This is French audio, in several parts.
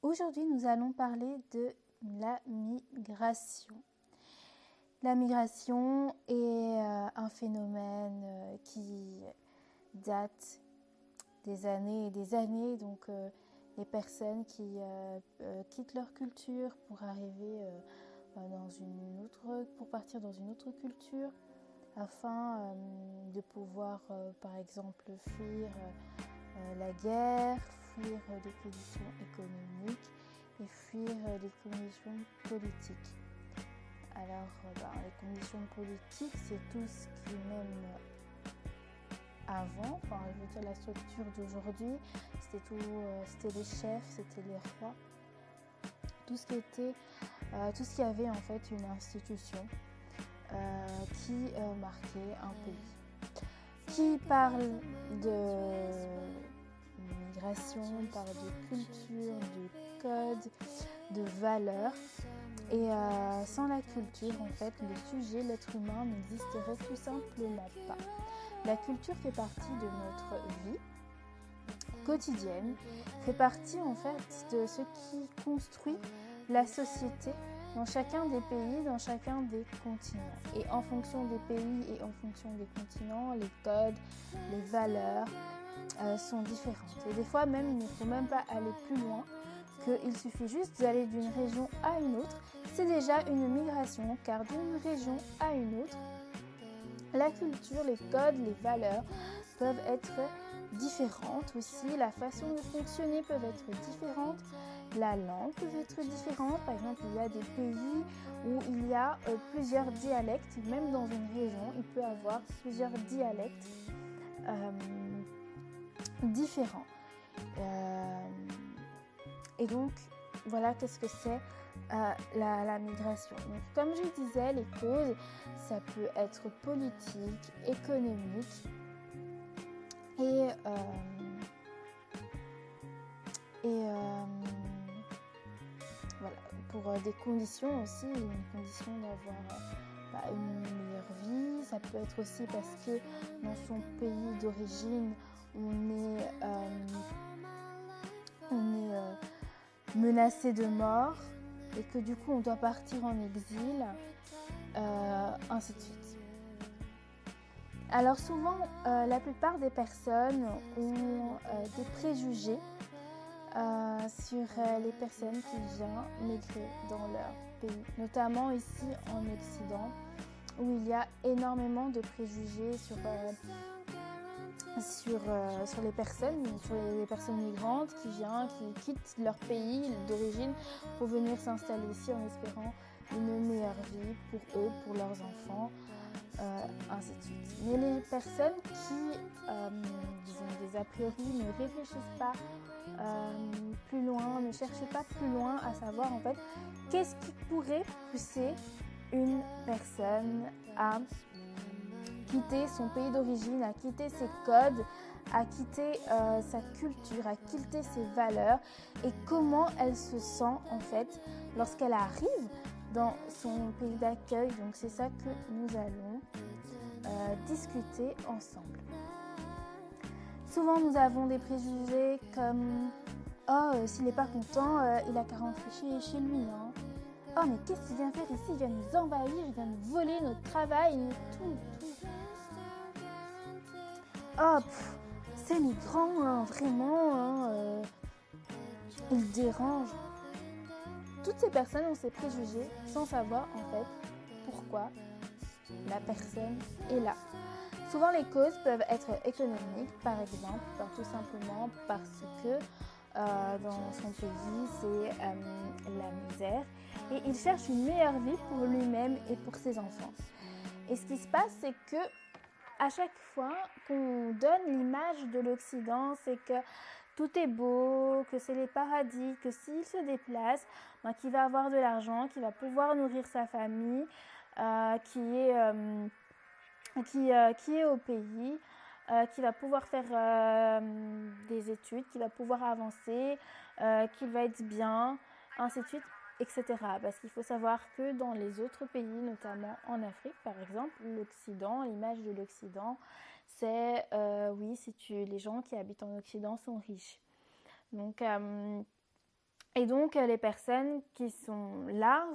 Aujourd'hui, nous allons parler de la migration. La migration est un phénomène qui date des années et des années. Donc, les personnes qui quittent leur culture pour arriver pour partir dans une autre culture, afin de pouvoir, par exemple, fuir la guerre, fuir les conditions économiques et fuir les conditions politiques. Alors, les conditions politiques, c'est tout ce qui même avant, je veux dire la structure d'aujourd'hui, c'était les chefs, c'était les rois, tout ce qui avait en fait une institution qui marquait un pays. Qui parle de migration, parle de culture, de code, de valeurs. Et sans la culture, en fait, le sujet, l'être humain, n'existerait tout simplement pas. La culture fait partie de notre vie quotidienne, fait partie en fait de ce qui construit la société dans chacun des pays, dans chacun des continents. Et en fonction des pays et en fonction des continents, les codes, les valeurs sont différentes. Et des fois même, il ne faut même pas aller plus loin, qu'il suffit juste d'aller d'une région à une autre. C'est déjà une migration, car d'une région à une autre, la culture, les codes, les valeurs peuvent être différentes aussi. La façon de fonctionner peut être différente. La langue peut être différente. Par exemple, il y a des pays où il y a plusieurs dialectes. Même dans une région, il peut y avoir plusieurs dialectes différents. Et donc, voilà qu'est-ce que c'est la migration. Donc, comme je disais, les causes, ça peut être politique, économique et voilà, pour des conditions aussi, une condition d'avoir une meilleure vie. Ça peut être aussi parce que dans son pays d'origine, on est menacé de mort et que du coup on doit partir en exil, ainsi de suite. Alors souvent, la plupart des personnes ont des préjugés sur les personnes qui viennent migrer dans leur pays, notamment ici en Occident, où il y a énormément de préjugés sur les personnes migrantes qui quittent leur pays d'origine pour venir s'installer ici en espérant une meilleure vie pour eux, pour leurs enfants, ainsi de suite. Mais les personnes qui ont des a priori, ne réfléchissent pas plus loin, ne cherchent pas plus loin à savoir en fait qu'est-ce qui pourrait pousser une personne à quitter son pays d'origine, à quitter ses codes, à quitter sa culture, à quitter ses valeurs et comment elle se sent en fait lorsqu'elle arrive dans son pays d'accueil. Donc c'est ça que nous allons discuter ensemble. Souvent nous avons des préjugés comme « Oh, s'il n'est pas content, il a qu'à rentrer chez lui. Hein. Oh, mais qu'est-ce qu'il vient faire ici? Il vient nous envahir, il vient nous voler notre travail, tout. Oh, ces migrants, hein, vraiment, ils dérangent. » Toutes ces personnes ont ces préjugés sans savoir en fait pourquoi la personne est là. Souvent les causes peuvent être économiques, par exemple, tout simplement parce que dans son pays c'est la misère et il cherche une meilleure vie pour lui-même et pour ses enfants. Et ce qui se passe, c'est que à chaque fois qu'on donne l'image de l'Occident, c'est que tout est beau, que c'est les paradis, que s'il se déplace, qu'il va avoir de l'argent, qu'il va pouvoir nourrir sa famille, qui est au pays, qui va pouvoir faire des études, qui va pouvoir avancer, qu'il va être bien, ainsi de suite, etc. Parce qu'il faut savoir que dans les autres pays, notamment en Afrique par exemple, l'Occident, l'image de l'Occident, c'est les gens qui habitent en Occident sont riches. Donc Et donc, les personnes qui sont là,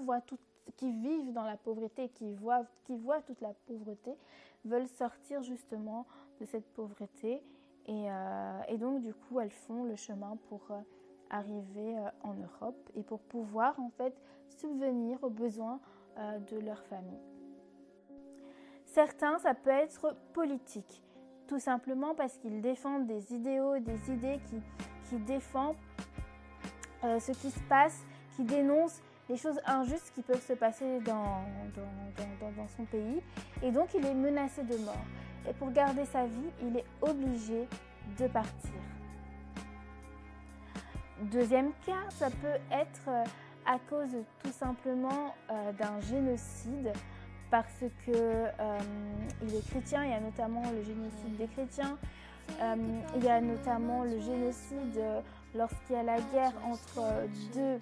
qui vivent dans la pauvreté, qui voient toute la pauvreté, veulent sortir justement de cette pauvreté. Et donc, du coup, elles font le chemin pour arriver en Europe et pour pouvoir, en fait, subvenir aux besoins de leur famille. Certains, ça peut être politique, tout simplement parce qu'ils défendent des idéaux, des idées qui défendent ce qui se passe, qui dénonce les choses injustes qui peuvent se passer dans son pays. Et donc, il est menacé de mort. Et pour garder sa vie, il est obligé de partir. Deuxième cas, ça peut être à cause tout simplement d'un génocide, parce que il est chrétien. Il y a notamment le génocide des chrétiens. Il y a notamment le génocide lorsqu'il y a la guerre entre deux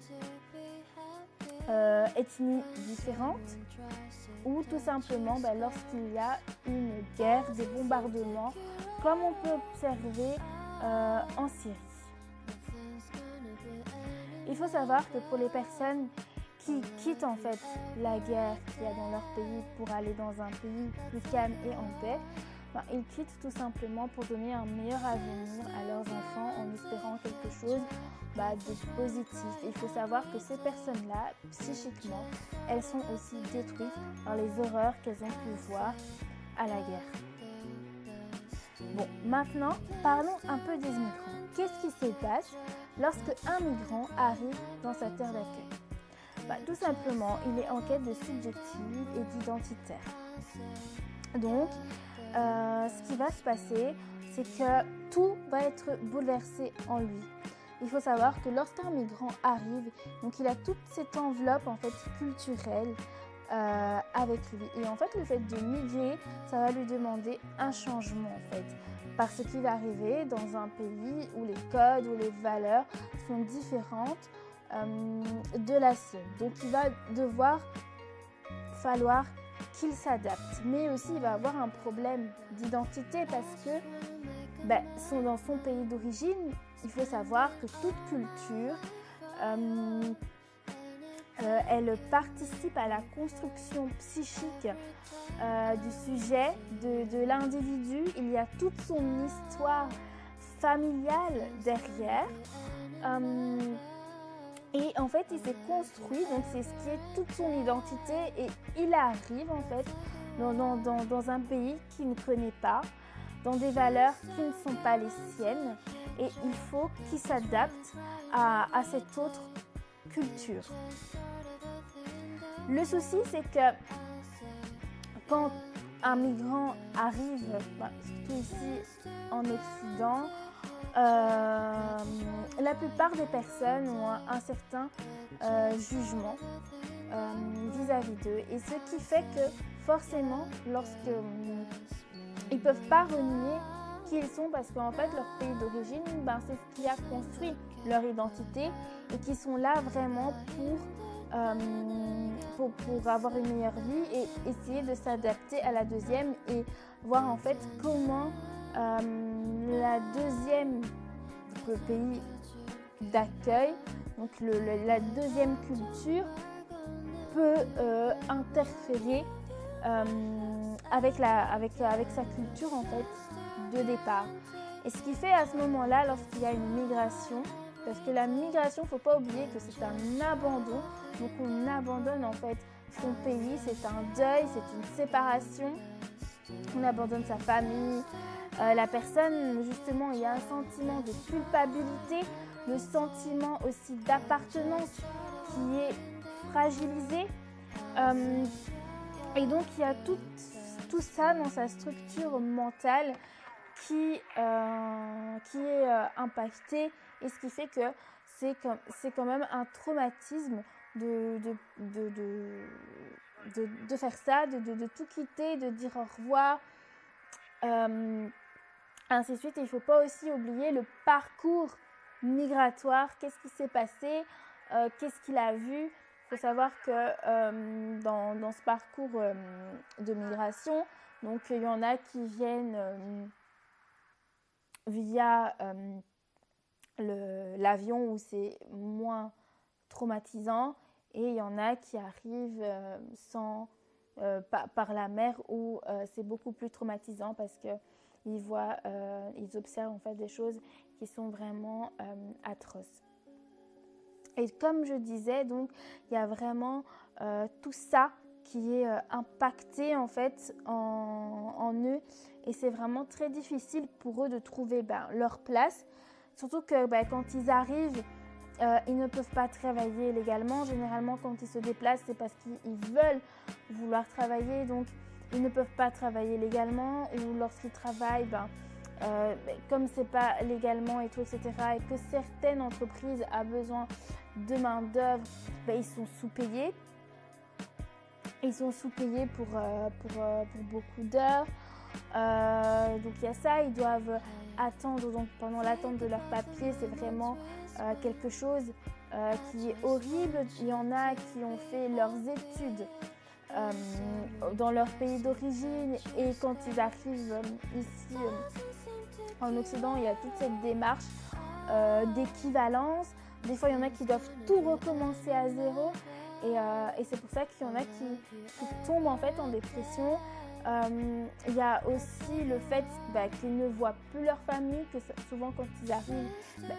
ethnies différentes, ou tout simplement lorsqu'il y a une guerre, des bombardements, comme on peut observer en Syrie. Il faut savoir que pour les personnes qui quittent en fait la guerre qu'il y a dans leur pays pour aller dans un pays plus calme et en paix, ils quittent tout simplement pour donner un meilleur avenir à leurs enfants en espérant quelque chose de positif. Il faut savoir que ces personnes-là, psychiquement, elles sont aussi détruites par les horreurs qu'elles ont pu voir à la guerre. Bon, maintenant, parlons un peu des migrants. Qu'est-ce qui se passe lorsque un migrant arrive dans sa terre d'accueil ? Tout simplement, il est en quête de subjective et d'identitaire. Donc, ce qui va se passer, c'est que tout va être bouleversé en lui. Il faut savoir que lorsqu'un migrant arrive, donc il a toute cette enveloppe en fait culturelle avec lui. Et en fait, le fait de migrer, ça va lui demander un changement en fait, parce qu'il va arriver dans un pays où les codes, où les valeurs sont différentes de la sienne. Donc, il va falloir qu'il s'adapte, mais aussi il va avoir un problème d'identité parce que dans son pays d'origine, il faut savoir que toute culture, elle participe à la construction psychique du sujet, de l'individu. Il y a toute son histoire familiale derrière. Et en fait, il s'est construit, donc c'est ce qui est toute son identité, et il arrive en fait dans un pays qu'il ne connaît pas, dans des valeurs qui ne sont pas les siennes, et il faut qu'il s'adapte à cette autre culture. Le souci, c'est que quand un migrant arrive, surtout ici en Occident, la plupart des personnes ont un certain jugement vis-à-vis d'eux, et ce qui fait que forcément ils ne peuvent pas renier qui ils sont, parce qu'en fait leur pays d'origine, c'est ce qui a construit leur identité, et qui sont là vraiment pour avoir une meilleure vie et essayer de s'adapter à la deuxième, et voir en fait comment la deuxième, donc le pays d'accueil, donc la deuxième culture peut interférer avec sa culture en fait de départ. Et ce qui fait à ce moment-là, lorsqu'il y a une migration, parce que la migration, il ne faut pas oublier que c'est un abandon, donc on abandonne en fait son pays, c'est un deuil, c'est une séparation, on abandonne sa famille. La personne, justement, il y a un sentiment de culpabilité, le sentiment aussi d'appartenance qui est fragilisé. Et donc, il y a tout ça dans sa structure mentale qui est impacté, et ce qui fait que c'est quand même un traumatisme de faire ça, de tout quitter, de dire au revoir, ainsi de suite. Il ne faut pas aussi oublier le parcours migratoire, qu'est-ce qui s'est passé, qu'est-ce qu'il a vu. Il faut savoir que dans ce parcours de migration, donc il y en a qui viennent via l'avion, où c'est moins traumatisant, et il y en a qui arrivent par la mer où c'est beaucoup plus traumatisant parce que ils observent en fait des choses qui sont vraiment atroces. Et comme je disais, donc il y a vraiment tout ça qui est impacté en fait en eux, et c'est vraiment très difficile pour eux de trouver leur place, surtout que quand ils arrivent, ils ne peuvent pas travailler légalement. Généralement, quand ils se déplacent, c'est parce qu'ils veulent vouloir travailler, donc ils ne peuvent pas travailler légalement, ou lorsqu'ils travaillent, comme c'est pas légalement et tout, etc., et que certaines entreprises ont besoin de main d'œuvre, ils sont sous-payés. Ils sont sous-payés pour beaucoup d'heures. Donc il y a ça, ils doivent attendre. Donc pendant l'attente de leur papier, c'est vraiment quelque chose qui est horrible. Il y en a qui ont fait leurs études dans leur pays d'origine, et quand ils arrivent ici en Occident, il y a toute cette démarche d'équivalence. Des fois, il y en a qui doivent tout recommencer à zéro, et c'est pour ça qu'il y en a qui tombent en fait en dépression. Il y a aussi le fait qu'ils ne voient plus leur famille, que souvent quand ils arrivent,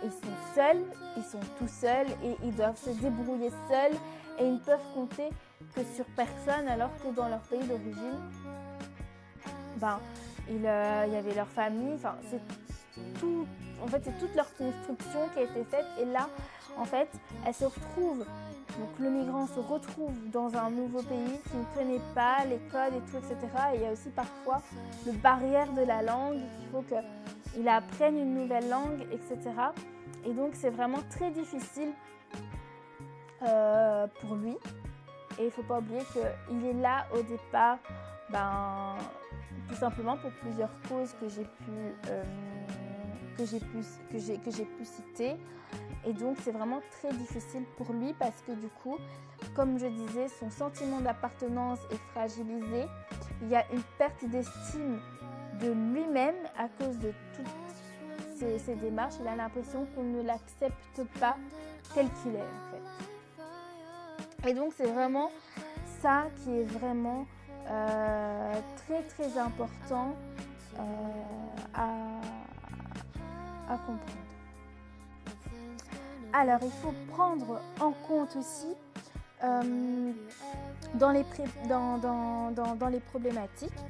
ils sont seuls, ils sont tout seuls, et ils doivent se débrouiller seuls, et ils ne peuvent compter que sur personne, alors que dans leur pays d'origine, il y avait leur famille. C'est tout, en fait, c'est toute leur construction qui a été faite, et là, en fait, elle se retrouve. Donc le migrant se retrouve dans un nouveau pays qu'il ne connaît pas, les codes et tout, etc. Et il y a aussi parfois le barrière de la langue, il faut qu'il apprenne une nouvelle langue, etc. Et donc c'est vraiment très difficile pour lui. Et il ne faut pas oublier qu'il est là au départ, tout simplement pour plusieurs causes que j'ai pu citer. Et donc c'est vraiment très difficile pour lui parce que du coup, comme je disais, son sentiment d'appartenance est fragilisé. Il y a une perte d'estime de lui-même à cause de toutes ces démarches. Il a l'impression qu'on ne l'accepte pas tel qu'il est en fait. Et donc c'est vraiment ça qui est vraiment très très important à comprendre. Alors, il faut prendre en compte aussi dans les problématiques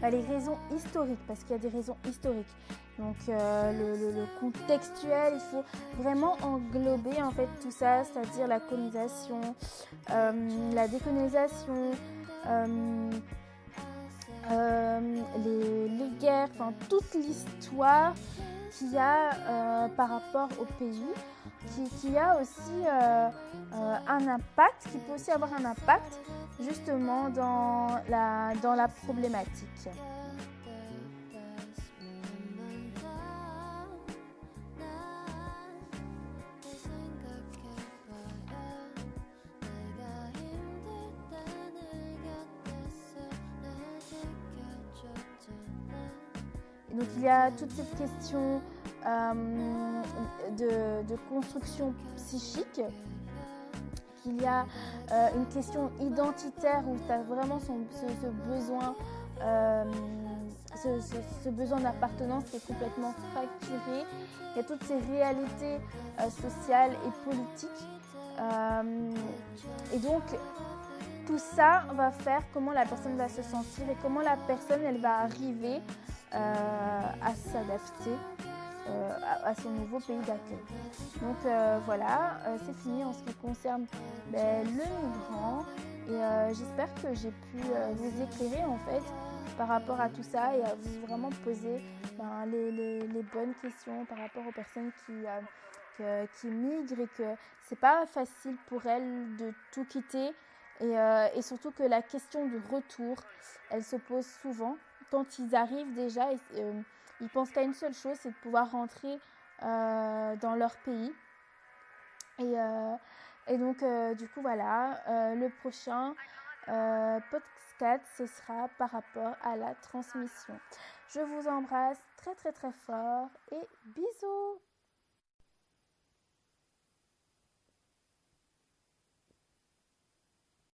les raisons historiques, parce qu'il y a des raisons historiques. Donc, le contextuel, il faut vraiment englober en fait tout ça, c'est-à-dire la colonisation, la décolonisation, les guerres, toute l'histoire qu'il y a par rapport au pays, qui a aussi un impact, qui peut aussi avoir un impact justement dans la problématique. Donc il y a toute cette question de construction psychique, qu'il y a une question identitaire où tu as vraiment ce besoin d'appartenance qui est complètement fracturé. Il y a toutes ces réalités sociales et politiques. Et donc tout ça va faire comment la personne va se sentir et comment la personne elle va arriver à s'adapter à son nouveau pays d'accueil. Donc voilà, c'est fini en ce qui concerne le migrant, et j'espère que j'ai pu vous éclairer en fait par rapport à tout ça et à vous vraiment poser les bonnes questions par rapport aux personnes qui migrent, et que c'est pas facile pour elles de tout quitter, et surtout que la question du retour, elle se pose souvent quand ils arrivent déjà. Ils pensent qu'à une seule chose, c'est de pouvoir rentrer dans leur pays. Et donc, du coup, voilà, le prochain podcast, ce sera par rapport à la transmission. Je vous embrasse très, très, très fort et bisous!